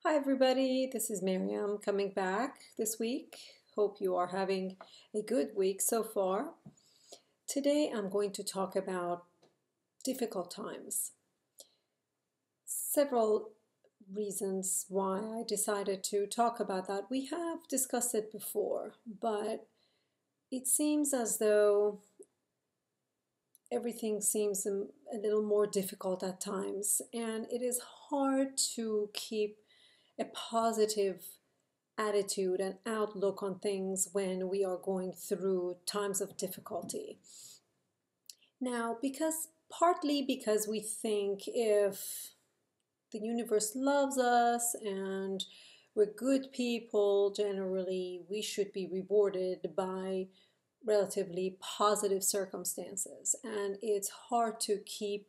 Hi, everybody. This is Miriam coming back this week. Hope you are having a good week so far. Today, I'm going to talk about difficult times. Several reasons why I decided to talk about that. We have discussed it before, but it seems as though everything seems a little more difficult at times, and it is hard to keep a positive attitude and outlook on things when we are going through times of difficulty. Now, partly because we think if the universe loves us and we're good people, generally, we should be rewarded by relatively positive circumstances. And it's hard to keep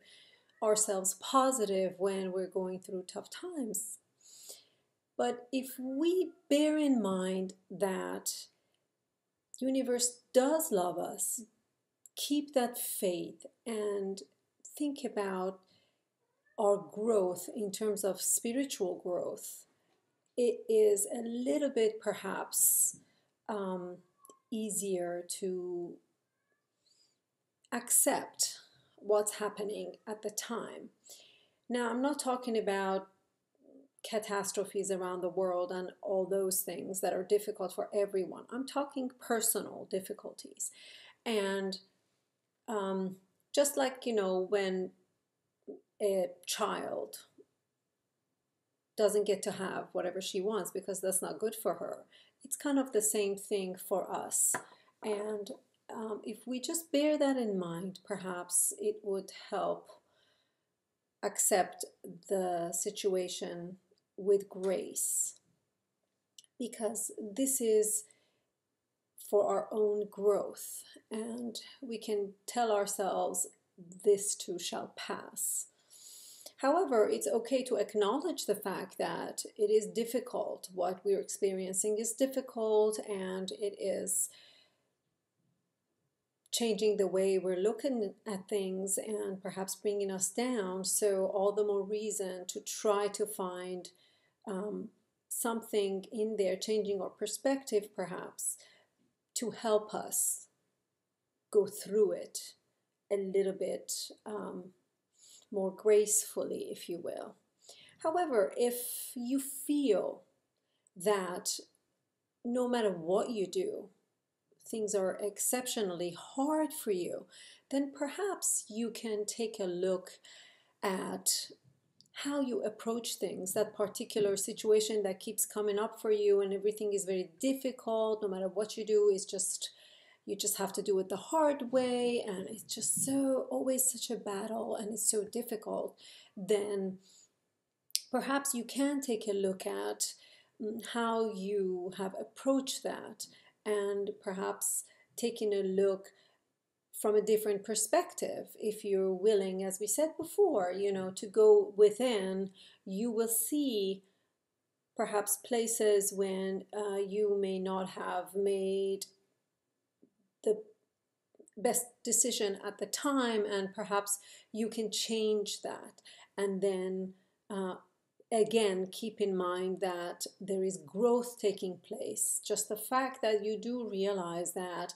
ourselves positive when we're going through tough times. But if we bear in mind that universe does love us, keep that faith and think about our growth in terms of spiritual growth, it is a little bit perhaps easier to accept what's happening at the time. Now, I'm not talking about catastrophes around the world and all those things that are difficult for everyone. I'm talking personal difficulties. And just like, when a child doesn't get to have whatever she wants because that's not good for her, it's kind of the same thing for us. And if we just bear that in mind, perhaps it would help accept the situation with grace, because this is for our own growth, and we can tell ourselves this too shall pass. However, it's okay to acknowledge the fact that it is difficult. What we're experiencing is difficult, and it is changing the way we're looking at things and perhaps bringing us down. So all the more reason to try to find something in there, changing our perspective perhaps, to help us go through it a little bit more gracefully, if you will. However, if you feel that no matter what you do, things are exceptionally hard for you, then perhaps you can take a look at how you approach things, that particular situation that keeps coming up for you and everything is very difficult. No matter what you do, you just have to do it the hard way, and it's just so always such a battle and it's so difficult. Then perhaps you can take a look at how you have approached that, and perhaps taking a look from a different perspective. If you're willing, as we said before, to go within, you will see perhaps places when you may not have made the best decision at the time, and perhaps you can change that. And then again, keep in mind that there is growth taking place. Just the fact that you do realize that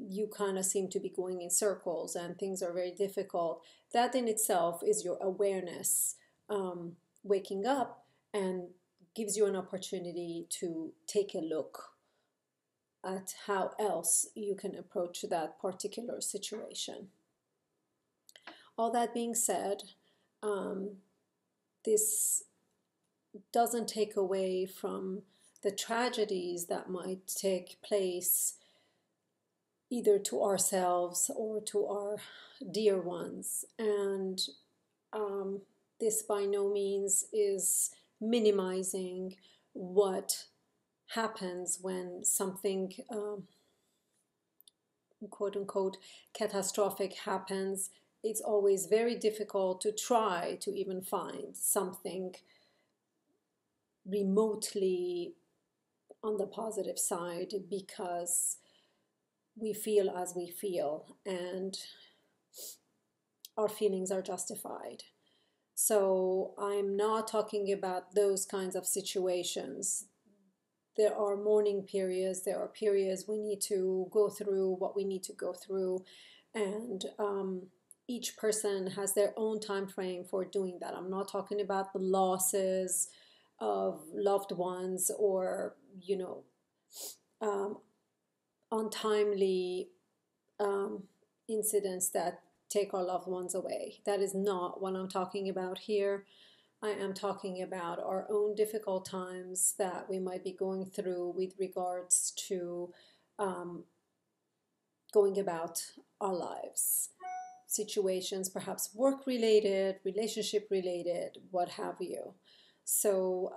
you kind of seem to be going in circles and things are very difficult, that in itself is your awareness waking up, and gives you an opportunity to take a look at how else you can approach that particular situation. All that being said, this doesn't take away from the tragedies that might take place either to ourselves or to our dear ones. And this by no means is minimizing what happens when something quote unquote catastrophic happens. It's always very difficult to try to even find something remotely on the positive side, because we feel as we feel and our feelings are justified. So I'm not talking about those kinds of situations. There are mourning periods, there are periods we need to go through what we need to go through, and each person has their own time frame for doing that. I'm not talking about the losses of loved ones or, um, untimely incidents that take our loved ones away. That is not what I'm talking about here. I am talking about our own difficult times that we might be going through with regards to um, going about our lives. Situations, perhaps work related, relationship related, what have you. So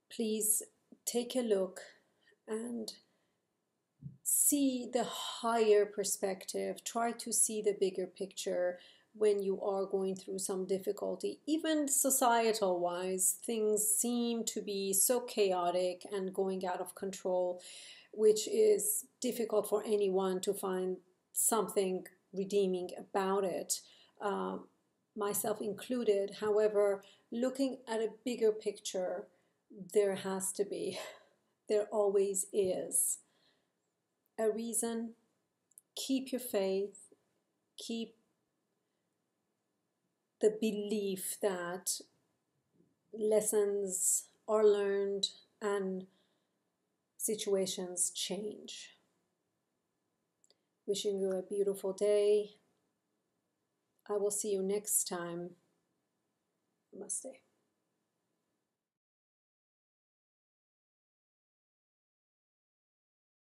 please take a look and see the higher perspective. Try to see the bigger picture when you are going through some difficulty. Even societal wise, things seem to be so chaotic and going out of control, which is difficult for anyone to find something redeeming about it, myself included. However, looking at a bigger picture, there has to be, there always is a reason. Keep your faith, keep the belief that lessons are learned and situations change. Wishing you a beautiful day. I will see you next time. Namaste.